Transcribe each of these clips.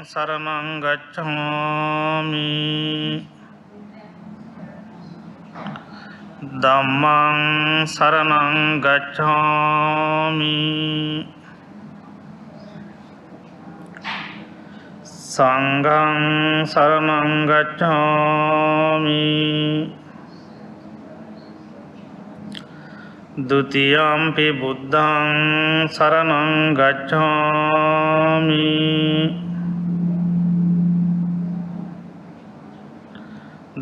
saranang gacchami Dhammang saranang gacchami Sanghang saranang gacchami Dutiyampi buddhang saranang gacchami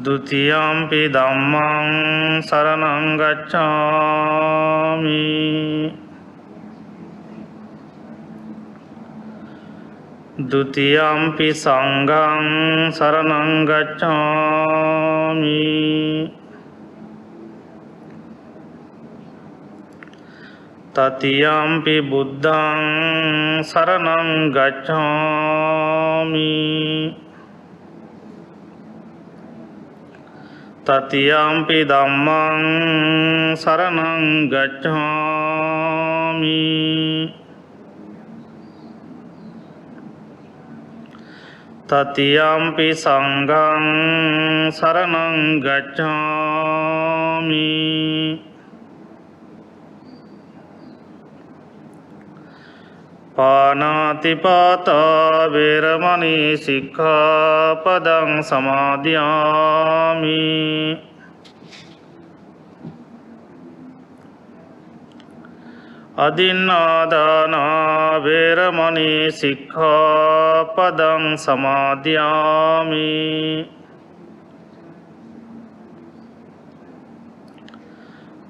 Dutiyampi dhammang saranang gacchami Dutiyampi sanghang saranang gacchami Tatiyampi buddhang saranang gacchami Tatiyampi dhammang saranang gacchami Tatiyampi sanghang saranang gacchami Panatipata veramani sikkhapadang samadhiyami Adinādāna veramani sikkhapadang samadhiyami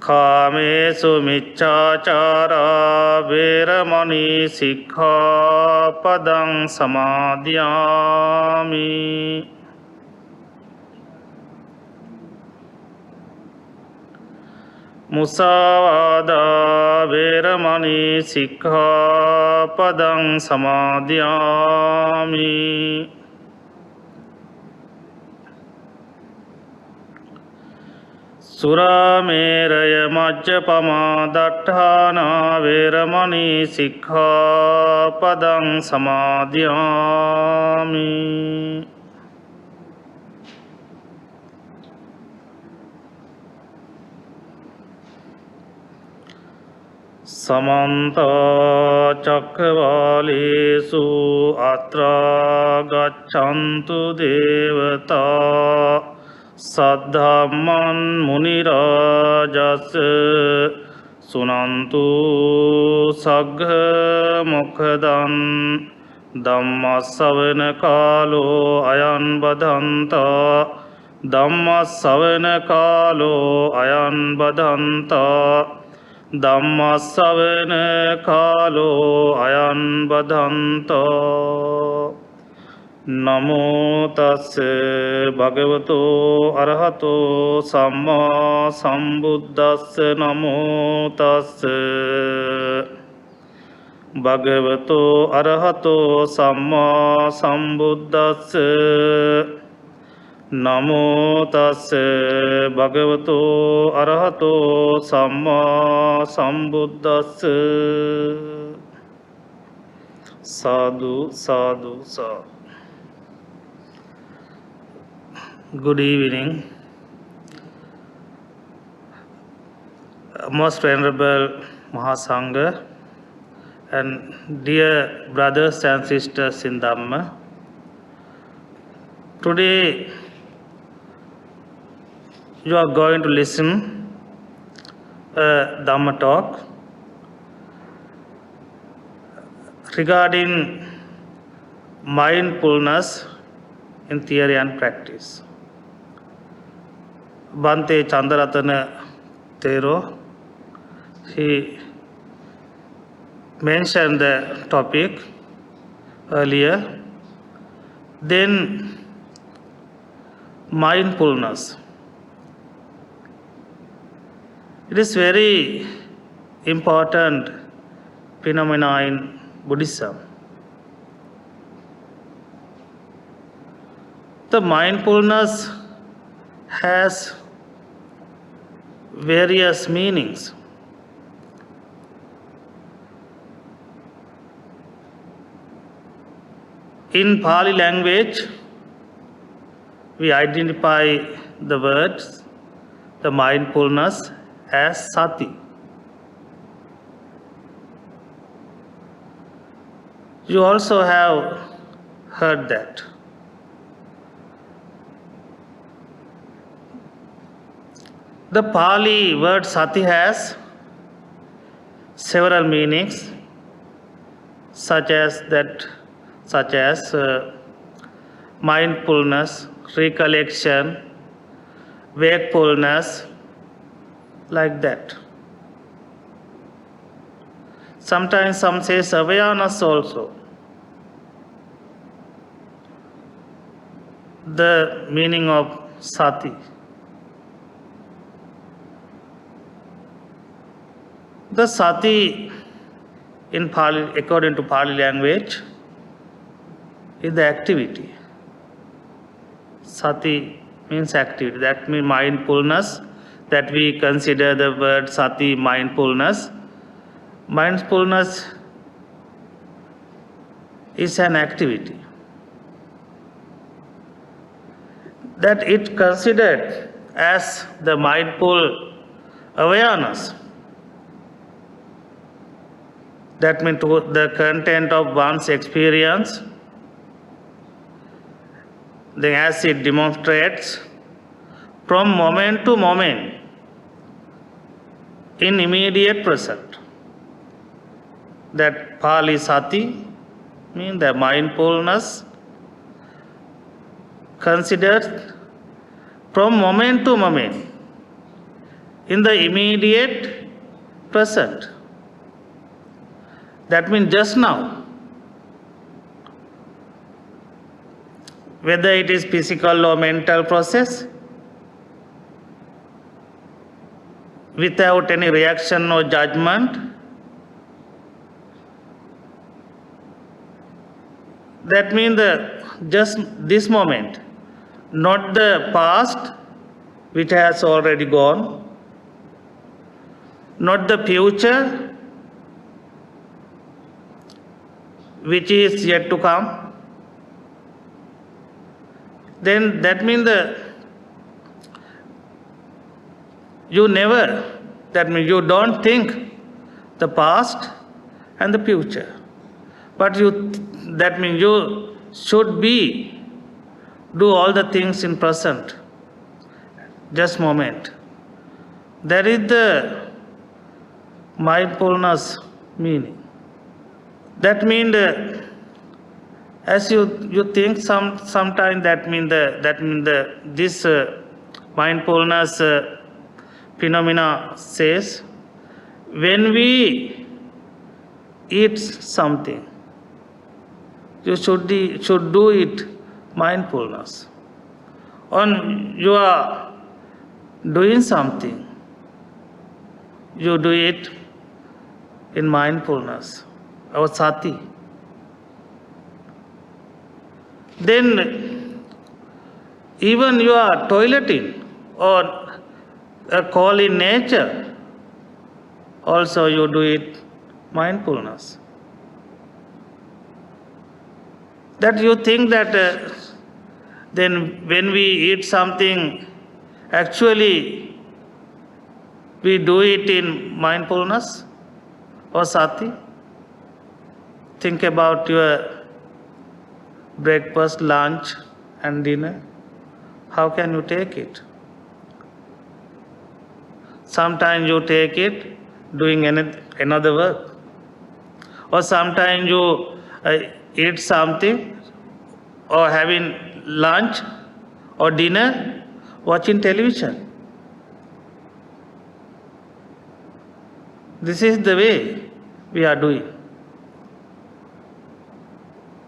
Kāmesu miccācārā veramani sikkhapadang samadhiyami Musāvādā veramani sikkhapadang samadhiyami Suramēraya majjapamā daṭṭhānā veramani sikkhapadang samadhiyami Samantā cakkavālesu atrā gacchantu devatā Saddhamman munirājasa sunantu saggha mukhadan Dhammasavana kālo ayan badhanta Dhammasavana kālo ayan badhanta Dhammasavana kālo ayan badhanta Namo tassa bhagavato arahato samma sambuddhassa Namo tassa bhagavato arahato samma sambuddhassa Namo tassa bhagavato arahato samma sambuddhassa Sadhu sadhu sadhu Good evening. Most Venerable Mahasangha and dear brothers and sisters in Dhamma. Today you are going to listen a Dhamma talk regarding mindfulness in theory and practice. Bhante Thera, he mentioned the topic earlier. Then mindfulness. It is very important phenomena in Buddhism. The mindfulness has various meanings. in Pali language, we identify the words, the mindfulness, as sati. You also have heard that. The Pali word sati has several meanings, such as mindfulness, recollection, wakefulness, like that. Sometimes some say awareness also. The meaning of sati. The sati in Pali, according to Pali language, is the activity. Sati means activity. That means mindfulness. That we consider the word sati mindfulness. Mindfulness is an activity that it considered as the mindful awareness. That means the content of one's experience, then as it demonstrates from moment to moment in immediate present. That Pali sati means the mindfulness considered from moment to moment in the immediate present. That means just now. Whether it is physical or mental process, without any reaction or judgment, that means just this moment, not the past which has already gone, not the future which is yet to come. Then that means you never, that means you don't think the past and the future. But that means you should do all the things in present, just moment. That is the mindfulness meaning. That means as you think sometime, that means this mindfulness phenomena says, when we eat something, you should do it mindfulness. When you are doing something, you do it in mindfulness or sati. Then even you are toileting or a call in nature, also you do it mindfulness. That you think that then when we eat something, actually we do it in mindfulness or sati. Think about your breakfast, lunch and dinner. How can you take it? Sometimes you take it doing another work. Or sometimes you eat something or having lunch or dinner watching television. This is the way we are doing.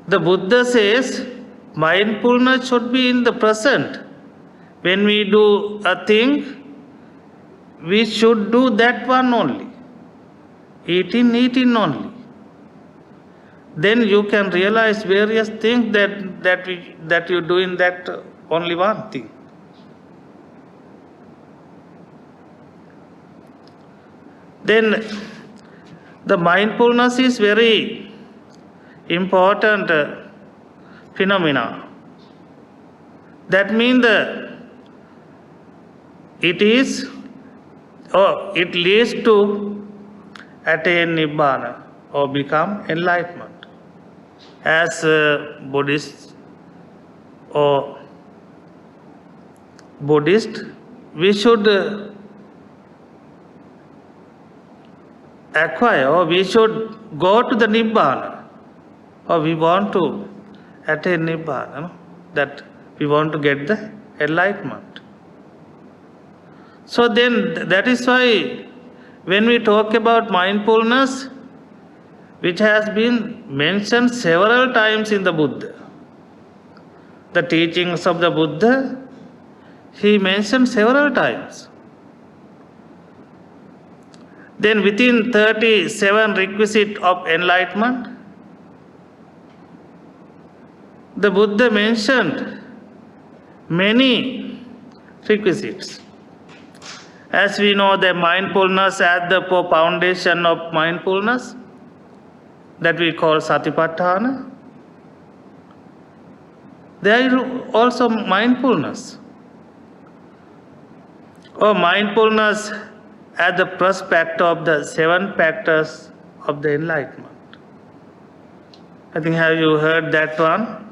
The Buddha says mindfulness should be in the present. When we do a thing, we should do that one only. Eating only. Then you can realize various things that you do in that only one thing. Then the mindfulness is very important phenomena. That means it leads to attain Nibbana or become enlightenment. As Buddhist, we should acquire, or we should go to the Nibbana, or we want to attain Nibbana, no? That we want to get the enlightenment. So then that is why when we talk about mindfulness, which has been mentioned several times in the Buddha, the teachings of the Buddha, he mentioned several times. Then within 37 requisites of enlightenment, the Buddha mentioned many requisites. As we know, the mindfulness as the foundation of mindfulness, that we call Satipatthana. There is also mindfulness, or mindfulness as the prospect of the 7 factors of the enlightenment. I think, have you heard that one?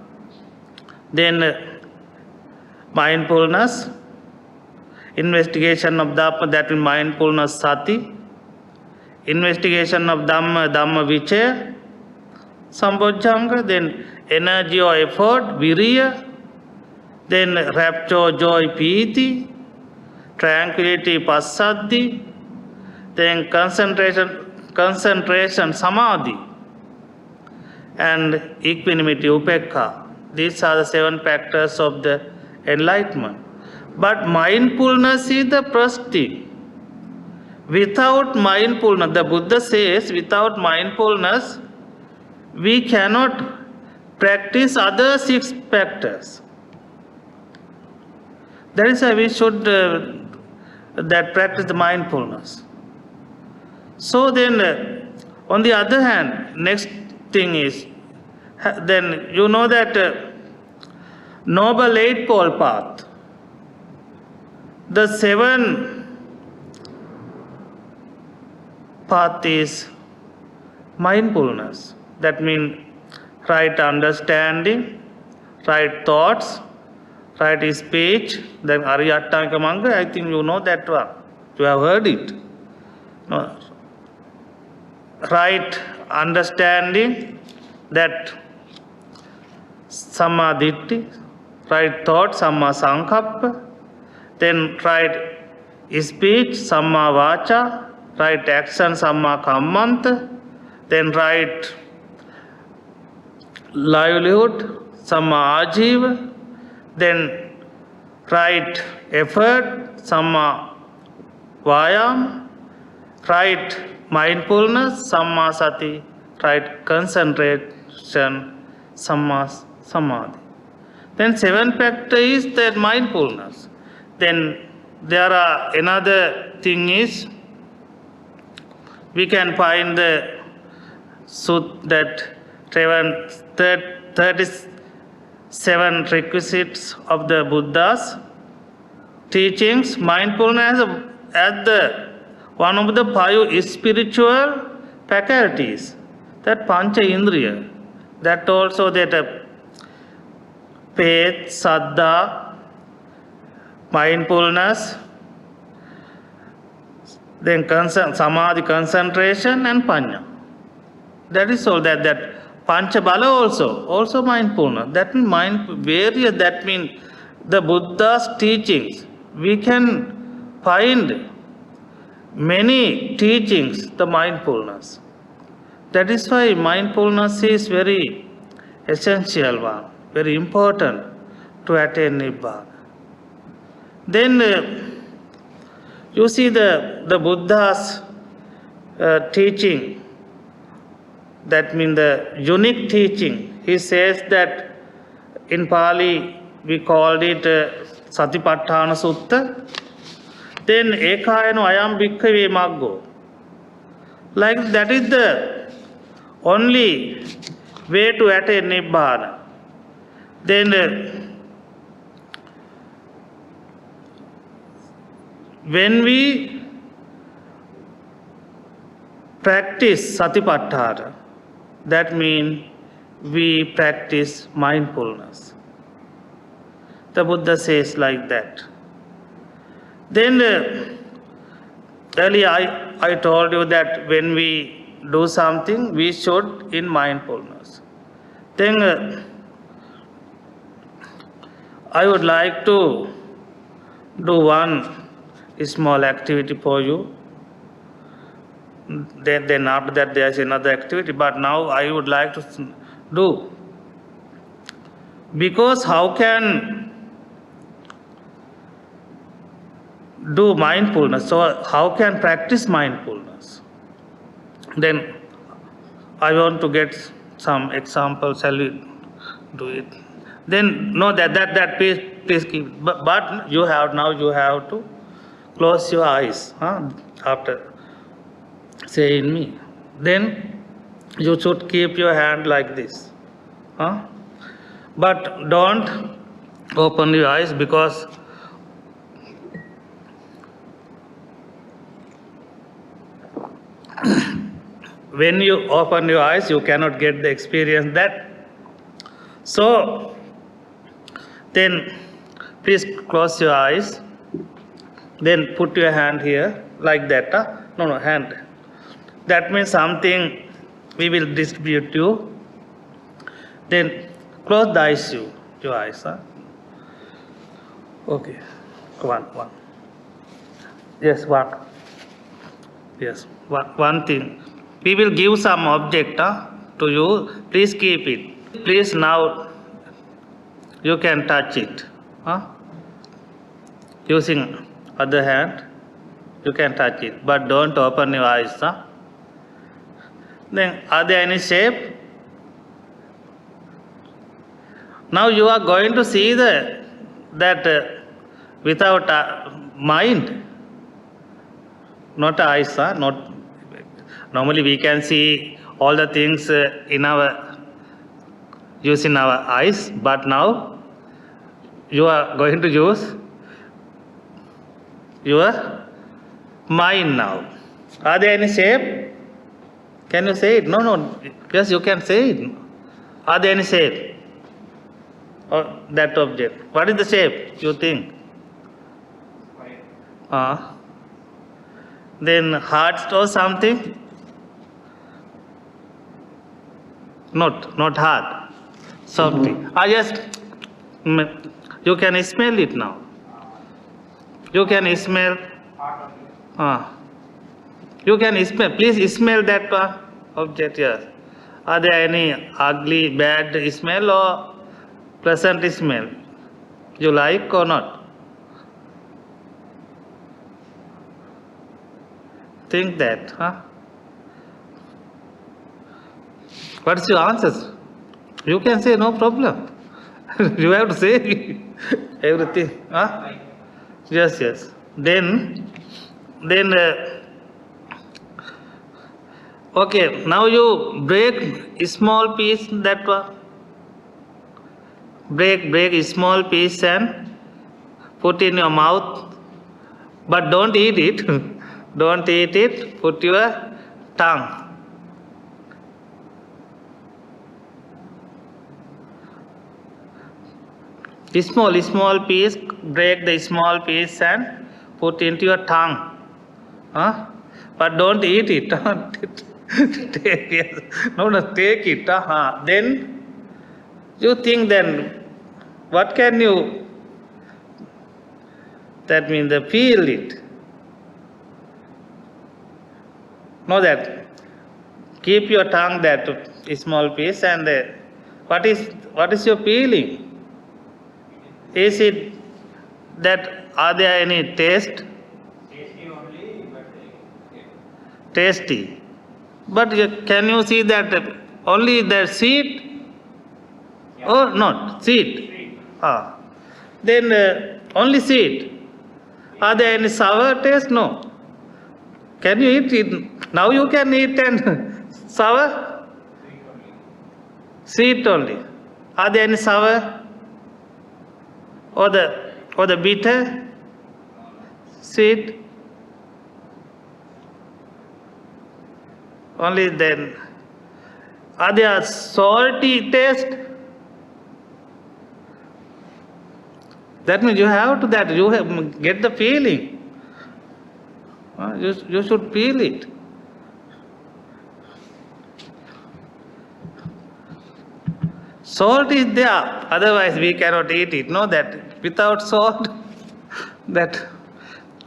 Then mindfulness, investigation of Dhamma, that is mindfulness sati, investigation of Dhamma, Dhamma vichaya, sambojjhanga, then energy or effort, viriya, then rapture, joy, piti, tranquility, passaddhi, then concentration, samadhi, and equanimity, upekha. These are the 7 factors of the enlightenment. But mindfulness is the first thing. Without mindfulness, the Buddha says, without mindfulness, we cannot practice other 6 factors. That is why we should practice the mindfulness. So then, on the other hand, next thing is, then you know that Noble Eightfold Path, the 7 path is mindfulness. That means right understanding, right thoughts, right speech, then Ariyattanka Manga, I think you know that one. You have heard it. No. Right understanding, that Samma Ditti, right thought, Samma Sankappa, then right speech, Samma Vacha, right action, Samma Kammanta, then right livelihood, Samma Ajiva, then right effort, Samma Vayam, right mindfulness, Samma Sati, right concentration, Samma Samadhi. Then 7 factor is that mindfulness. Then there are another thing is, we can find the that 37 requisites of the Buddha's teachings. Mindfulness as the one of the 5 spiritual faculties, that Pancha Indriya, that also that faith, saddha, mindfulness, then samadhi, concentration, and panya. That is all that pancha bala also mindfulness. That means various, that means the Buddha's teachings. We can find many teachings, the mindfulness. That is why mindfulness is very essential one, very important to attain Nibbana. Then you see the Buddha's teaching, that means the unique teaching. He says that in Pali we called it Satipatthana Sutta. Then Ekayano Ayam Bhikkhave Maggo. Like that is the only way to attain Nibbana. Then when we practice satipatthana, that means we practice mindfulness. The Buddha says like that. Then earlier I told you that when we do something, we should in mindfulness. Then I would like to do one small activity for you. Then after that there is another activity. But now I would like to do. Because how can do mindfulness? So how can practice mindfulness? Then I want to get some examples. Shall we do it? Then no, that please keep. But you have to close your eyes after saying me. Then you should keep your hand like this. But don't open your eyes, because when you open your eyes, you cannot get the experience that. So then please close your eyes. Then put your hand here like that. No, hand. That means something we will distribute you. Then close the eyes, your eyes. Okay. One. Yes, one. Yes, one thing. We will give some object to you. Please keep it. Please now you can touch it. Using other hand, you can touch it. But don't open your eyes. Then are there any shape? Now you are going to see that without mind. Not eyes, not normally we can see all the things using our eyes, but now you are going to use your mind now. Are there any shape? Can you say it? No. Yes, you can say it. Are there any shape? Or that object? What is the shape you think? Then heart or something? Not heart. Something. Yes, you can smell it now. You can smell. You can smell. Please smell that object. Yes. Are there any ugly, bad smell or pleasant smell? You like or not? Think that, What's your answers? You can say no problem. You have to say everything, Yes. Then, okay. Now you break a small piece that one. Break a small piece and put in your mouth, but don't eat it. Don't eat it. Put your tongue. Small piece. Break the small piece and put into your tongue. But don't eat it. Take it. No, take it. Then you think then, what can you? That means feel it. Know that. Keep your tongue that small piece, and what is your feeling? Is it that are there any taste? Tasty only, but tasty. But can you see that only the sweet or not? Sweet. Then only sweet. Are there any sour taste? No. Can you eat it? Now you can eat and sour? sweet only. Sweet only. Are there any sour? or the bitter, sweet? Only then. Are there salty taste? That means you have to that, you have, get the feeling. You should feel it. Salt is there, otherwise we cannot eat it. No, that without salt, that.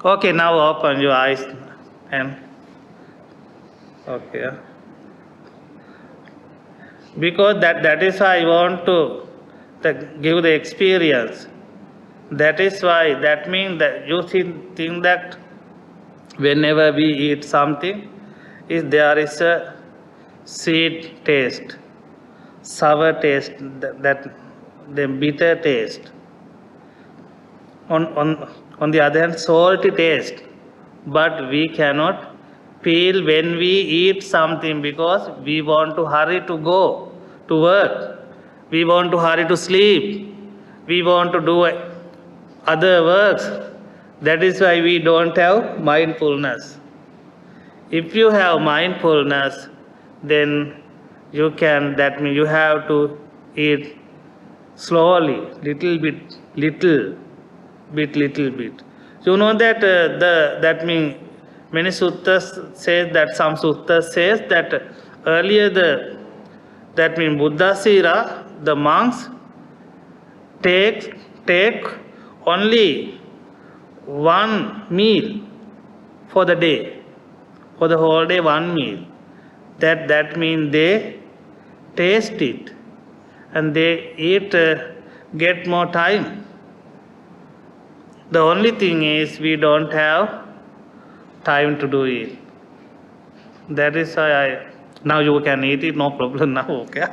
Okay, now open your eyes and okay. Because that is why I want to give the experience. That is why, that means that you think that whenever we eat something, if there is a sweet taste, sour taste, that the bitter taste. On the other hand, salty taste. But we cannot feel when we eat something because we want to hurry to go to work. We want to hurry to sleep. We want to do other works. That is why we don't have mindfulness. If you have mindfulness, then you can, that means you have to eat slowly, little bit. You know that that means many suttas say that, some suttas says that earlier that means Buddha's era, the monks take only one meal for the day, for the whole day, one meal. That means they taste it and they eat, get more time. The only thing is we don't have time to do it. That is why now you can eat it, no problem now, okay?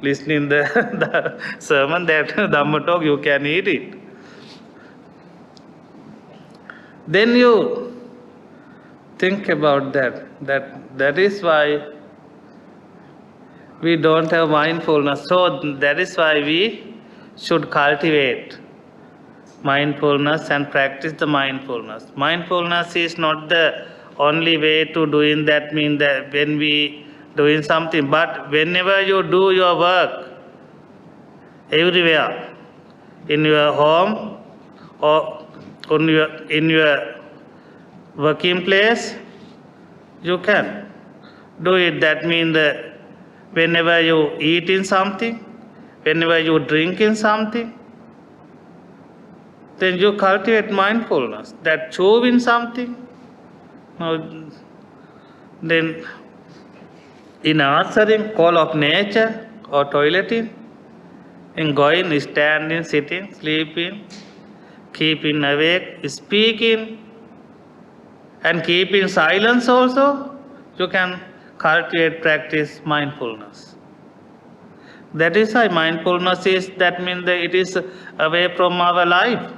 Listening the sermon, that Dhamma talk, you can eat it. Then you think about that is why we don't have mindfulness. So that is why we should cultivate mindfulness and practice the mindfulness. Mindfulness is not the only way to doing that, mean that when we doing something, but whenever you do your work, everywhere, in your home or in your working place, you can do it. That means that whenever you eat in something, whenever you drink in something, then you cultivate mindfulness. That chew in something, then in answering call of nature or toileting, in going, standing, sitting, sleeping, keeping awake, speaking, and keeping silence also, you can cultivate, practice mindfulness. That is why mindfulness is, that means that it is away from our life.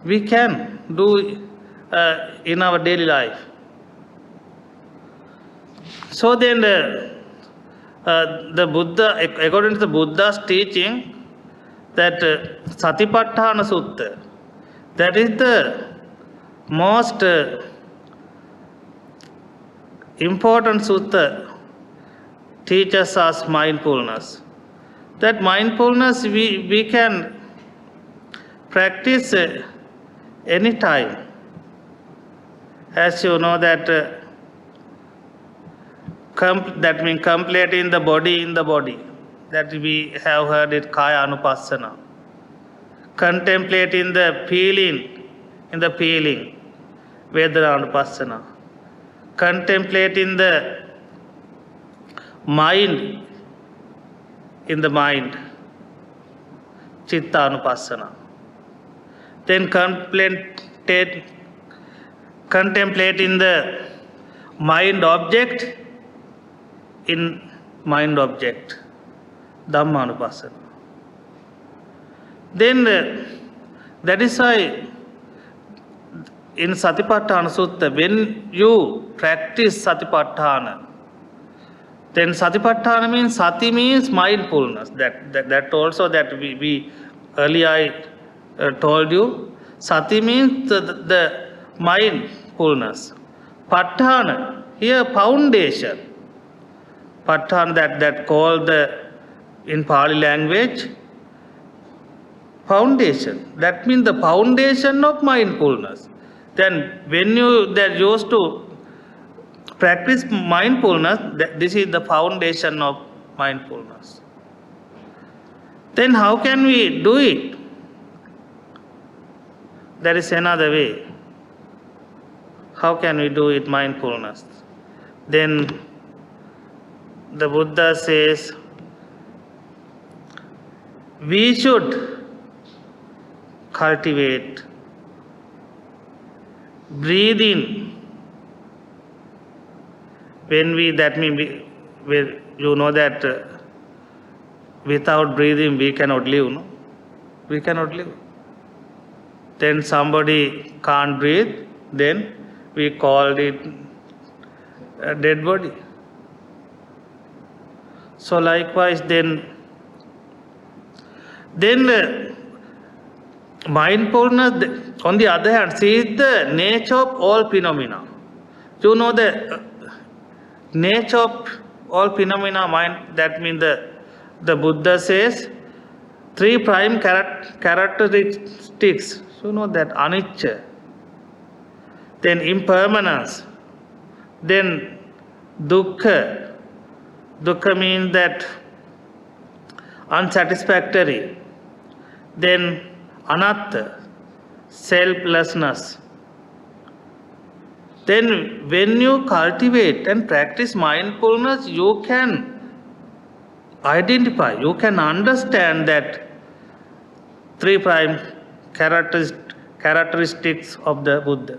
We can do in our daily life. So then the Buddha, according to the Buddha's teaching, that Satipatthana Sutta, that is the most important sutta, teaches us mindfulness. That mindfulness we can practice any time. As you know that that means completing the body in the body. That we have heard it, Kaya Anupassana. Contemplating the feeling in the feeling, Vedana Anupassana. Contemplating the mind in the mind, Chitta Anupassana. Then contemplating the mind object in mind object, Dhamma Anupassana. Then that is why in Satipatthana Sutta, when you practice Satipatthana, Then Satipatthana means, Sati means mindfulness. That also that we earlier I told you. Sati means the mindfulness. Patthana, here foundation. Patthana that called in Pali language, foundation. That means the foundation of mindfulness. Then when you used to practice mindfulness, this is the foundation of mindfulness. Then how can we do it? There is another way. How can we do it, mindfulness? Then the Buddha says, we should cultivate breathing. When that means you know that without breathing we cannot live, no? We cannot live. Then somebody can't breathe, then we called it a dead body. So likewise, then mindfulness, on the other hand, sees the nature of all phenomena. You know the nature of all phenomena, mind, that means the Buddha says, three prime characteristics. You know that anicca, then impermanence, then dukkha. Dukkha means that unsatisfactory. Then anatta, selflessness. Then when you cultivate and practice mindfulness, you can identify, you can understand that three prime characteristics of the Buddha.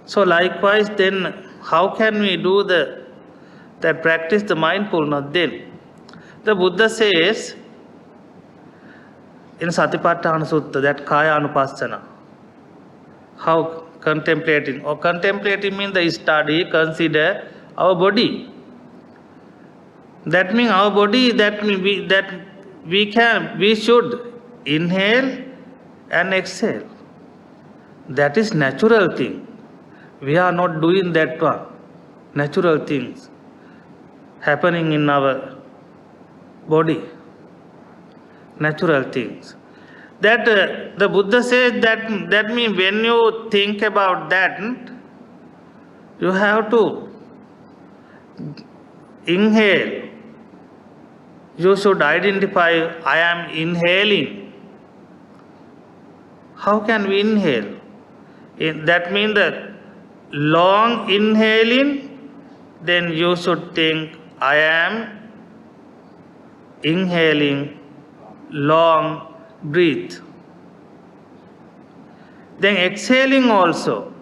So likewise, then how can we do that practice the mindfulness? Then the Buddha says in Satipatthana Sutta, that kaya anupassana, how contemplating, or contemplating means the study, consider our body. That means our body, we should inhale and exhale. That is natural thing. We are not doing that one. Natural things happening in our body. Natural things. That the Buddha says that means when you think about that, you have to inhale. You should identify, I am inhaling. How can we inhale? That means the long inhaling, then you should think, I am inhaling long breath. Then exhaling also,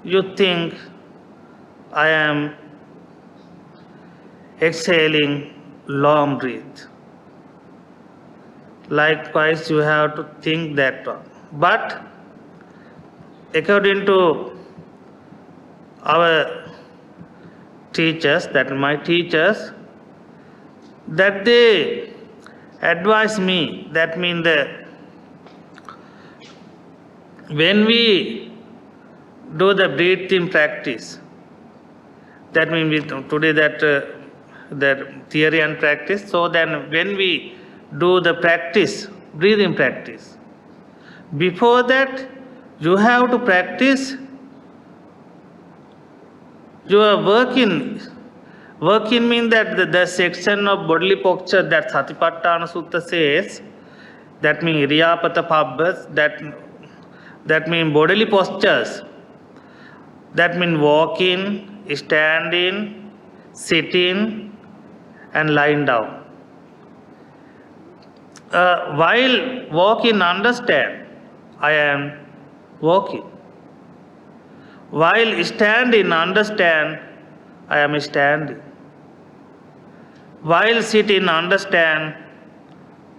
you think, I am exhaling long breath. Likewise, you have to think that one. But according to our teachers, that my teachers, that they advise me, that means that when we do the breathing practice, that means today that theory and practice, so then when we do the practice, breathing practice, before that you have to practice your working. Working means that the section of bodily posture that Satipatthana Sutta says, that means Iriyapata Pabbas, that means bodily postures. That means walking, standing, sitting, and lying down. While walking, understand, I am walking. While standing, understand, I am standing. While sitting, understand,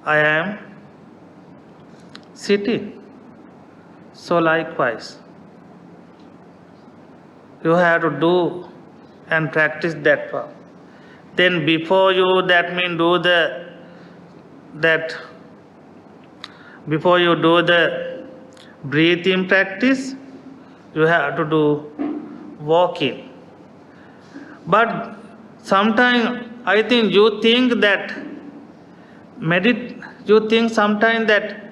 I am sitting. So likewise, You have to do and practice that one. Then before you that before you do the breathing practice, you have to do walking. But sometimes I think you think that you think sometimes that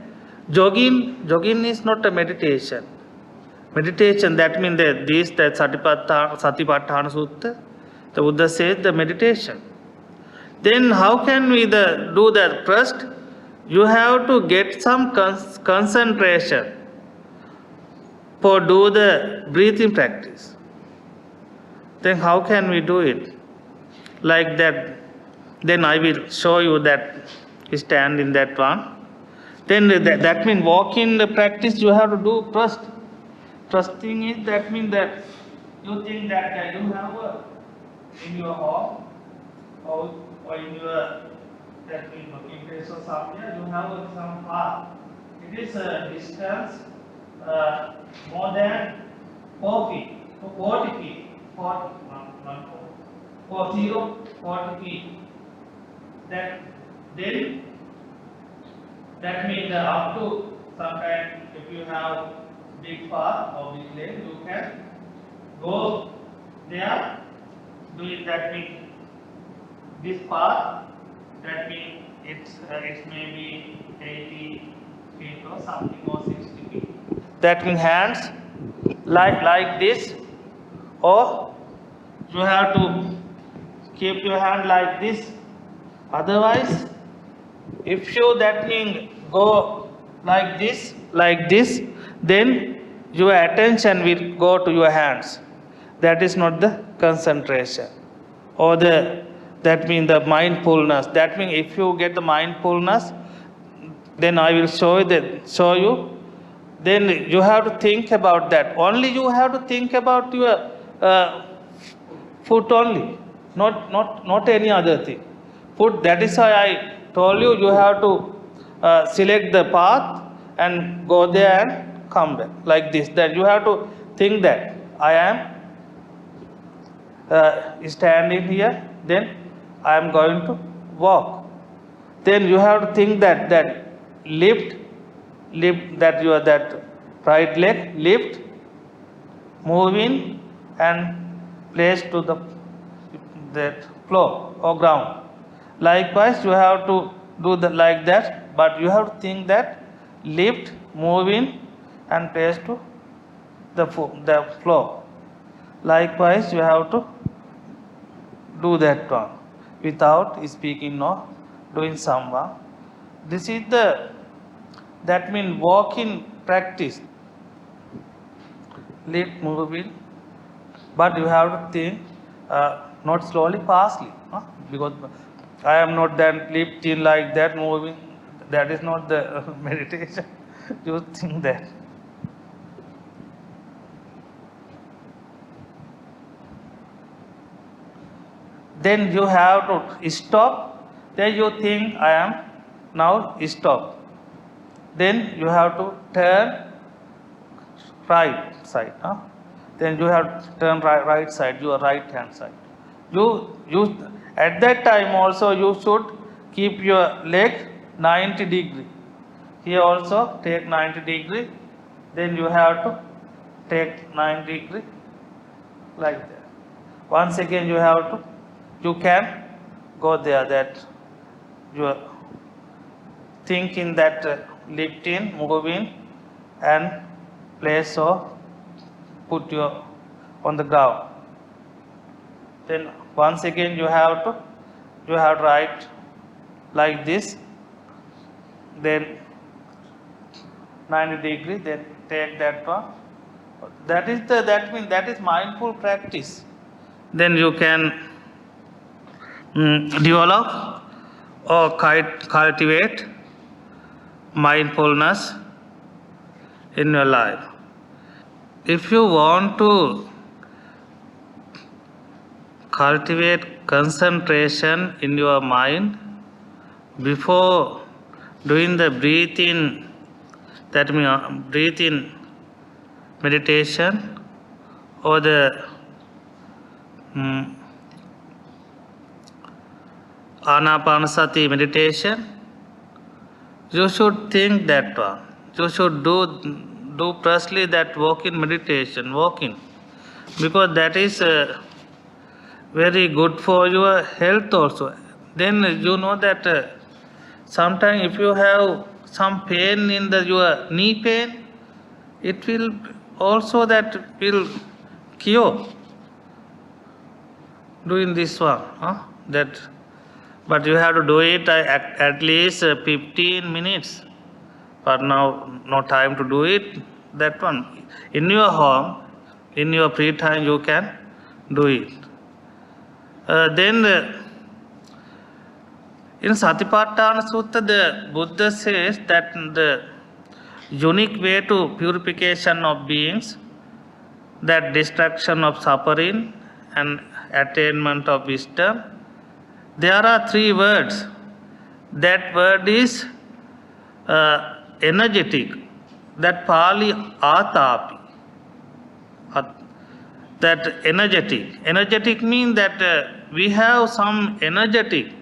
jogging is not a meditation. Meditation, that means that Satipatthana Sutta, the Buddha says the meditation. Then how can we do that? First, you have to get some concentration for do the breathing practice. Then how can we do it? Like that, then I will show you that you stand in that one. Then that means walking the practice you have to do first. First thing is that means that you think that you have in your home or in your that means working place or somewhere you have some path. It is a distance more than 4 feet, 40 feet, 40, 40 feet. Then that means up to sometimes if you have big path or big lane, you can go there. Do it, that means this path. That means it's maybe 80 feet or something or 60 feet. That means hands like this, or you have to keep your hand like this. Otherwise, if you that means go like this, then your attention will go to your hands. That is not the concentration. Or that means the mindfulness. That means if you get the mindfulness, then I will show you. Then you have to think about that. Only you have to think about your foot only, not any other thing. Foot. That is why I told you have to select the path and go there and come back like this. That you have to think that I am standing here, then I am going to walk. Then you have to think that lift that your that right leg lift, moving and place to that floor or ground. Likewise, you have to do like that, but you have to think that lift, moving and place to the floor. Likewise, you have to do that one without speaking or doing someone. This is that means walking practice. Lift, moving, but you have to think not slowly, fastly, because I am not then lifting like that, moving. That is not the meditation. You think that. Then you have to stop. Then you think I am now stop. Then you have to turn right side. Then you have to turn right side, your right hand side. You at that time also you should keep your leg 90 degree. Here also take 90 degree. Then you have to take 90 degree like that. Once again you can go there, that you are thinking that lifting, moving and place or put your on the ground. Then once again you have to write like this, then 90 degree, then take that one. That is mindful practice. Then you can develop or cultivate mindfulness in your life. If you want to cultivate concentration in your mind before doing the breathing, that means breathing meditation or the Anapanasati meditation, you should think that one. You should do precisely that walking meditation, walking, because that is very good for your health also. Then you know that sometimes if you have some pain in your knee pain, it will also that will cure doing this one. That, but you have to do it at least 15 minutes. But now no time to do it. That one in your home, in your free time you can do it. Then in Satipatthana Sutta, the Buddha says that the unique way to purification of beings, that destruction of suffering and attainment of wisdom, there are 3 words. That word is energetic. That Pali Atapi. That energetic. Energetic means that we have some energetic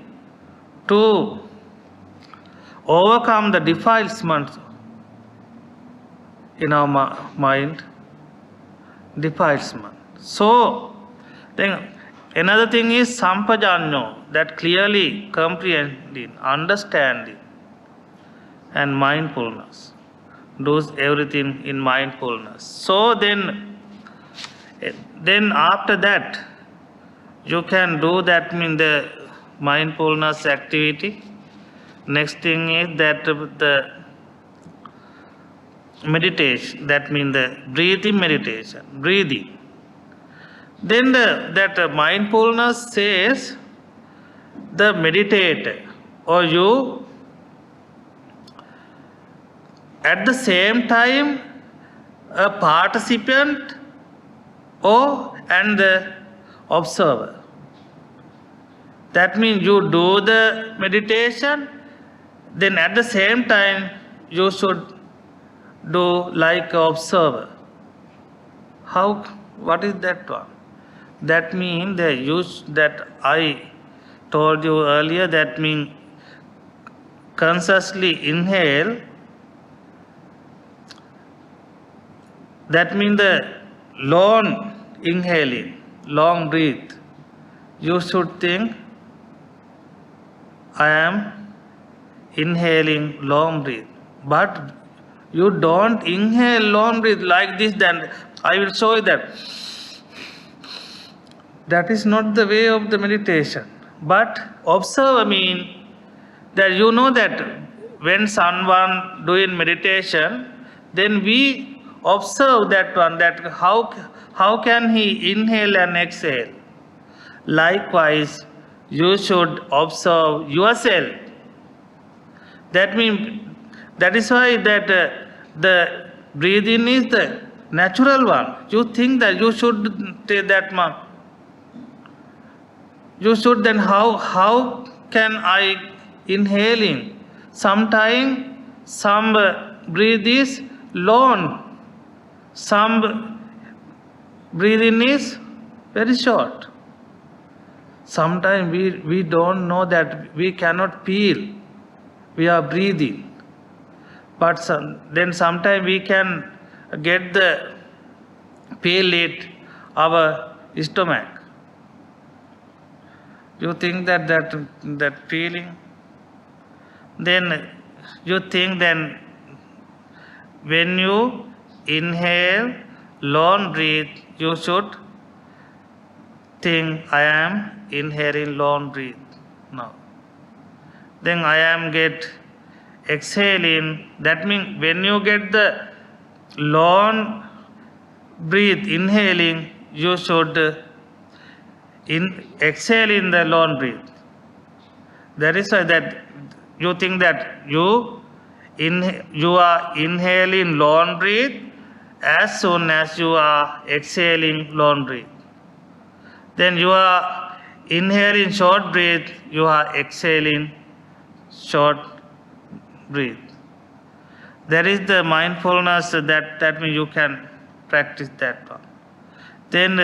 to overcome the defilement in our mind. Defilement. So, then another thing is sampajanyo, that clearly comprehending, understanding, and mindfulness. Does everything in mindfulness. So then after that, you can do that mean the mindfulness activity. Next thing is that the meditation, that means the breathing meditation, breathing. Then that mindfulness says the meditator or you at the same time a participant and the observer. That means you do the meditation, then at the same time you should do like observer. How? What is that one? That means the use that I told you earlier, that means consciously inhale. That means the long inhaling, long breath. You should think, I am inhaling long breath. But you don't inhale long breath like this, then I will show you that. That is not the way of the meditation. But observe means that you know that when someone doing meditation, then we observe that one, that how can he inhale and exhale. Likewise, you should observe yourself. That means, that is why that the breathing is the natural one. You think that you should take that one. You should then how can I inhaling? Sometimes some breath is long, some breathing is very short. Sometimes we don't know that we cannot feel we are breathing. But then sometimes we can get the feel it our stomach. You think that feeling, then you think then when you inhale long breath, you should think I am inhaling long breath now. Then I am get exhaling. That means when you get the long breath inhaling, you should exhale in the long breath. That is why that you think that you are inhaling long breath as soon as you are exhaling long breath. Then you are inhaling short breath, you are exhaling short breath. There is the mindfulness that means you can practice that one. Then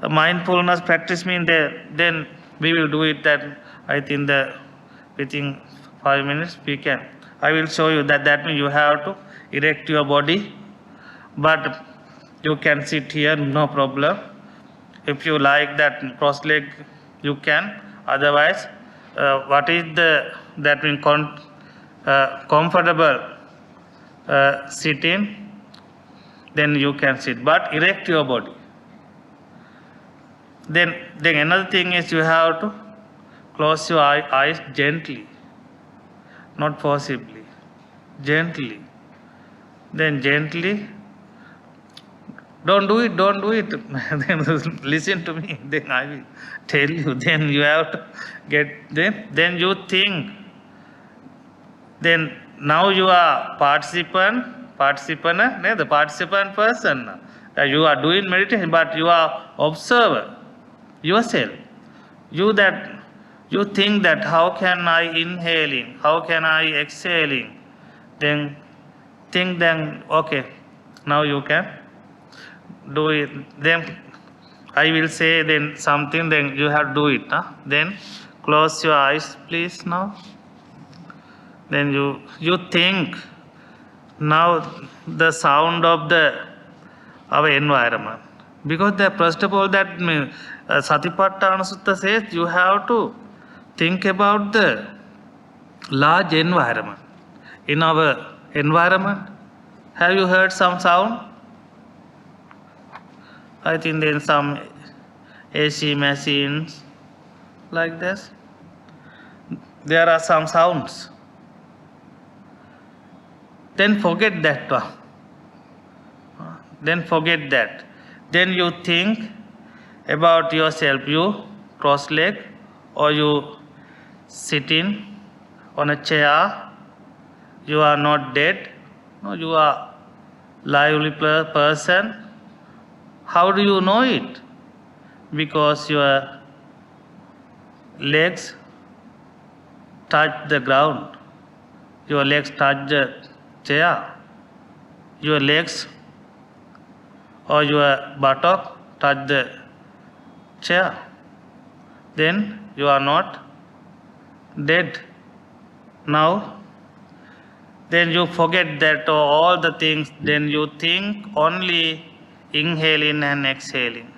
mindfulness practice means then we will do it. That I think that within 5 minutes we can. I will show you that means you have to erect your body, but you can sit here, no problem. If you like that cross leg, you can. Otherwise, what is that means comfortable sitting, then you can sit, but erect your body. Then another thing is you have to close your eyes gently, not forcibly, gently. Then gently, don't do it. Then listen to me. Then I will tell you. Then you have to get. Then you think. Then now you are participant. The participant person. You are doing meditation, but you are observer yourself. You think that how can I inhaling, how can I exhaling. Then think. Then okay, now you can do it. Then I will say then something, then you have to do it. Then close your eyes, please, now. Then you think now the sound of our environment. Because first of all, that Satipatthana Sutta says you have to think about the large environment. In our environment, have you heard some sound? I think then some AC machines like this. There are some sounds. Then forget that one. Then forget that. Then you think about yourself. You cross leg, or you sitting on a chair. You are not dead. No, you are lively person. How do you know it? Because your legs touch the ground. Your legs touch the chair. Your legs or your buttock touch the chair. Then you are not dead. Now, then you forget that all the things. Then you think only inhaling and exhaling.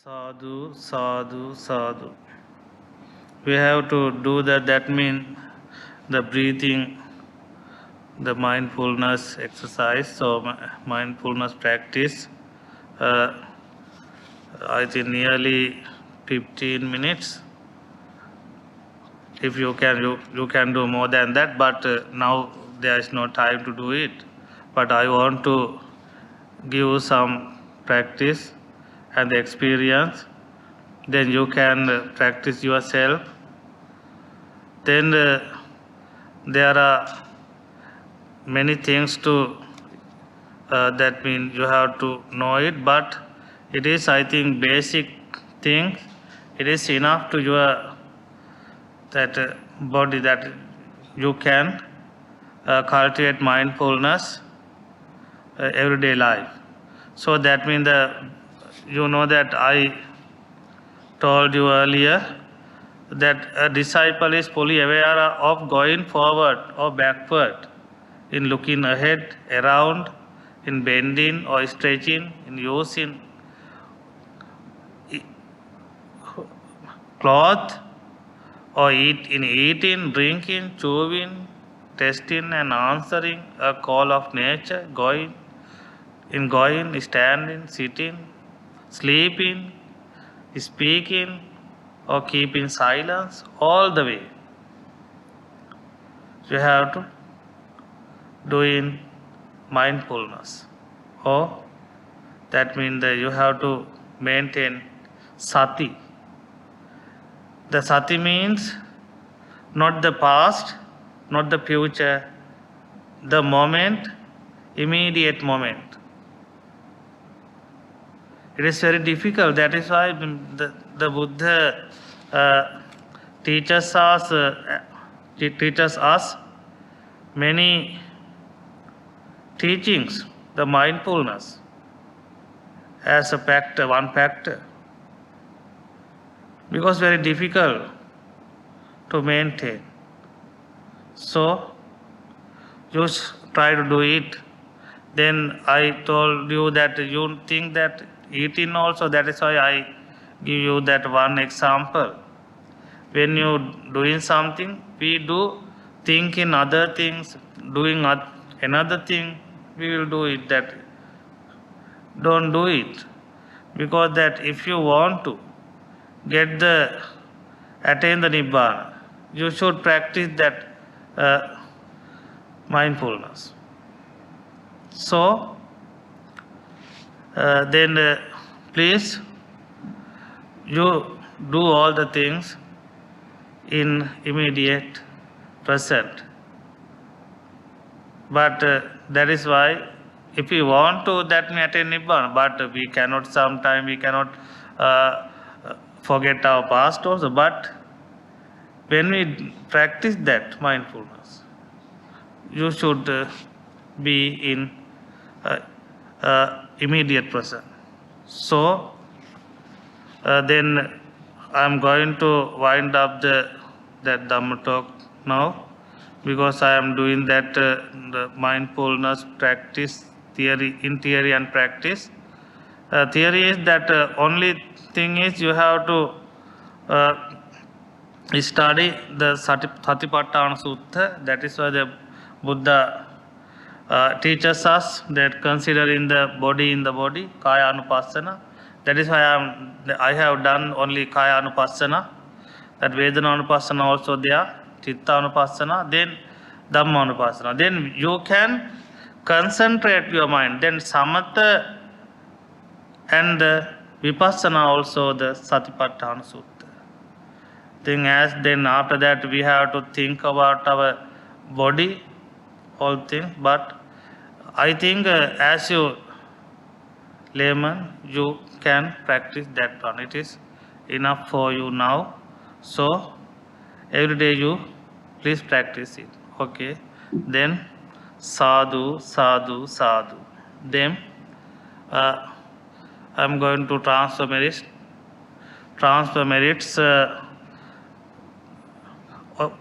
Sadhu, sadhu, sadhu. We have to do that. That means the breathing, the mindfulness exercise. So mindfulness practice, I think nearly 15 minutes. If you can, you can do more than that. But now there is no time to do it. But I want to give some practice and the experience. Then you can practice yourself. Then there are many things to that means you have to know it, but it is, I think, basic thing. It is enough to your that body that you can cultivate mindfulness everyday life. So that means that I told you earlier that a disciple is fully aware of going forward or backward, in looking ahead, around, in bending or stretching, in using cloth, or in eating, drinking, chewing, testing and answering a call of nature, going, standing, sitting, sleeping, speaking, or keeping silence, all the way. You have to do in mindfulness. Or that means that you have to maintain sati. The sati means not the past, not the future, the moment, immediate moment. It is very difficult. That is why the Buddha teaches us many teachings. the mindfulness as a factor, one factor, because very difficult to maintain. So you try to do it. Then I told you that you think that eating also, that is why I give you that one example. When you doing something, we do think in other things, doing another thing, we will do it. That don't do it, because that if you want to get the attain the nibbana, you should practice that mindfulness. So then please you do all the things in immediate present. But that is why if we want to, that may attain nibbana, but we cannot, sometime we cannot forget our past also. But when we practice that mindfulness, you should be in immediate present. So then I am going to wind up that Dhamma talk now, because I am doing that the mindfulness practice theory, in theory and practice. Theory is that only thing is you have to study the Satipatthana Sutta. That is why the Buddha teaches us that considering the body in the body, Kaya Anupassana. That is why I have done only Kaya Anupassana. That Vedana Anupassana also there, Chitta Anupassana, then Dhamma Anupassana. Then you can concentrate your mind. Then Samatha and Vipassana also, the Satipatthana Sutta. Then after that we have to think about our body, all things. But I think as you layman, you can practice that one. It is enough for you now. So every day you please practice it. Okay. Then sadhu, sadhu, sadhu. Then I am going to transfer merits. Transfer merits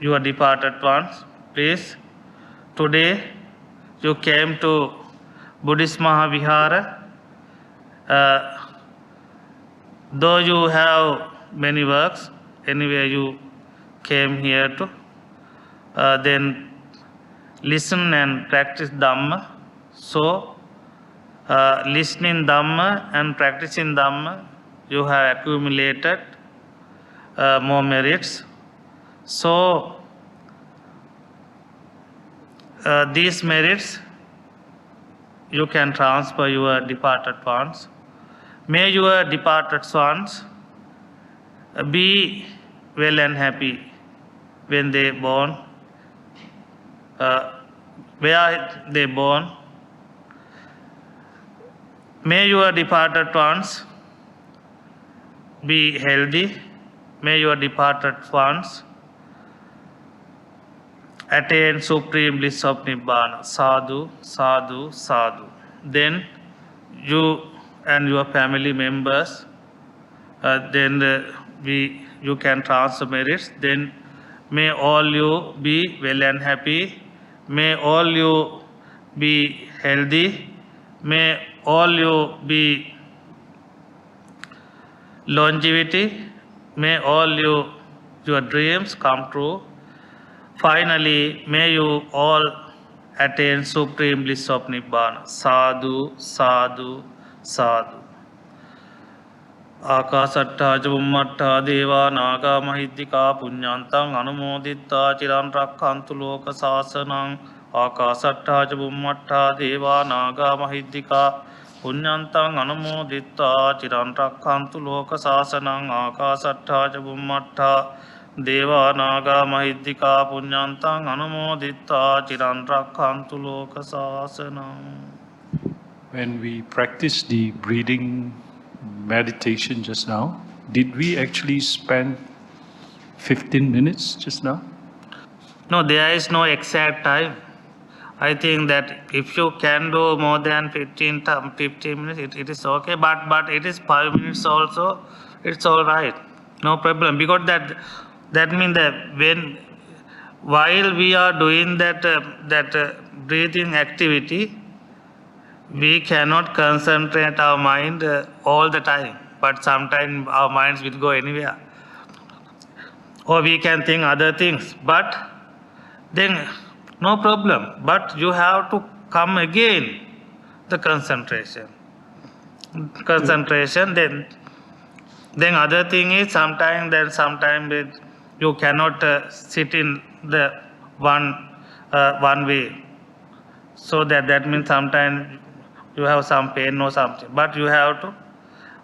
your departed ones. Please, today you came to Buddhist Mahavihara. Though you have many works, anyway you came here to then listen and practice Dhamma. So listening Dhamma and practicing Dhamma, you have accumulated more merits. So these merits you can transfer your departed ones. May your departed ones be well and happy when they born, where they born. May your departed ones be healthy. May your departed ones attain supreme bliss of Nibbana. Sadhu, sadhu, sadhu. Then you and your family members, you can transfer merits. Then may all you be well and happy. May all you be healthy. May all you be longevity. May all your dreams come true. Finally, may you all attain supreme bliss of Nibbana. Sadhu, sadhu, sadhu. Akasatta Jummatta Deva Naga Mahidika Punyantang Anumoditta Chiran Rakkantu Loka Sasanang. Akasatta Jummatta Deva Naga Mahidika Punyantang Anumoditta Chiran Rakkantu Loka Sasanang. Akasatta Jummatta Deva Naga Mahidika Punyantang Anumoditta Chiran Rakkantu Loka Sasanang. When we practiced the breathing meditation just now, did we actually spend 15 minutes just now? No, there is no exact time. I think that if you can do more than 15 minutes, it is okay. But it is 5 minutes also, it's all right. No problem. Because that means that while we are doing that breathing activity, we cannot concentrate our mind all the time. But sometimes our minds will go anywhere. Or we can think other things. But then no problem. But you have to come again the concentration. Then other thing is sometimes you cannot sit in the one way. So that means sometimes you have some pain or something. But you have to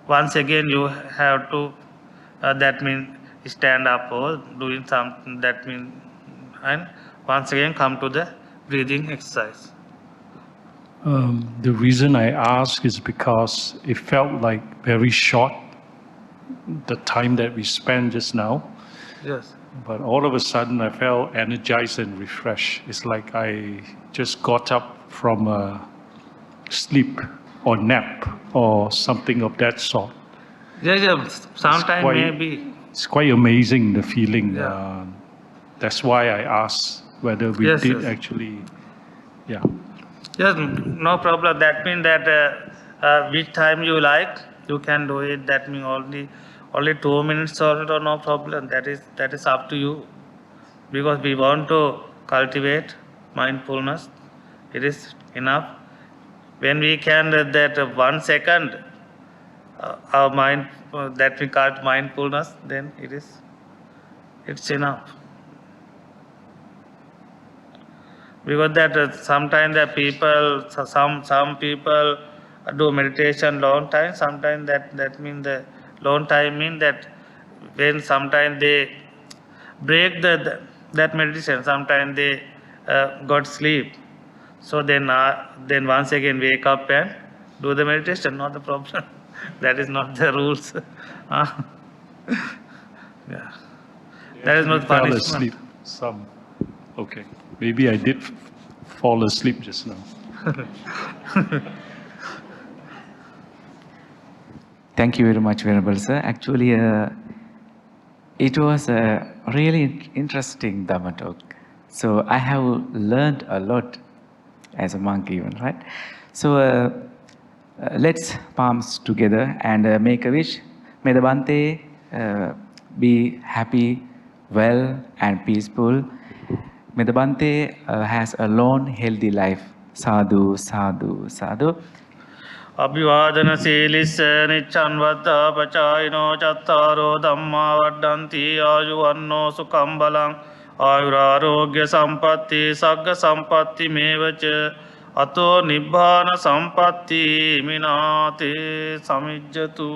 once again you have to that means stand up or doing something, that means, and once again come to the breathing exercise. The reason I ask is because it felt like very short, the time that we spent just now. Yes. But all of a sudden I felt energized and refreshed. It's like I just got up from a sleep or nap or something of that sort. Yes, sometimes maybe. It's quite amazing, the feeling. Yeah. That's why I asked whether we Yes, did yes. actually, yeah. Yes, no problem. That means that which time you like, you can do it. That means only 2 minutes or no problem. That is up to you. Because we want to cultivate mindfulness. It is enough. When we can that 1 second, our mind that we call mindfulness, then it's enough. Because that sometimes the people, some people do meditation long time. Sometimes that means the long time mean that when sometimes they break that meditation. Sometimes they got sleep. So then once again wake up and do the meditation. Not the problem. That is not the rules. Yeah. That is not Fell punishment. asleep. Some. Okay. Maybe I did fall asleep just now. Thank you very much, Venerable Sir. Actually, it was a really interesting Dhamma talk. So I have learned a lot as a monk even, right? So let's palms together and make a wish. May the Bhante be happy, well and peaceful. May the Bhante has a long, healthy life. Sadhu, sadhu, sadhu. අභිවාදන සීලිස්ස නිච්ඡන් වද්දා පචායිනෝ චත්තාරෝ ධම්මා වඩ්ඩන්ති ආයුවන්නෝ සුඛං බලං ආයුරාරෝග්‍ය සම්පatti සග්ග සම්පatti මේවච අතෝ නිබ්බාන සම්පatti මිනාතේ සමිජ්ජතු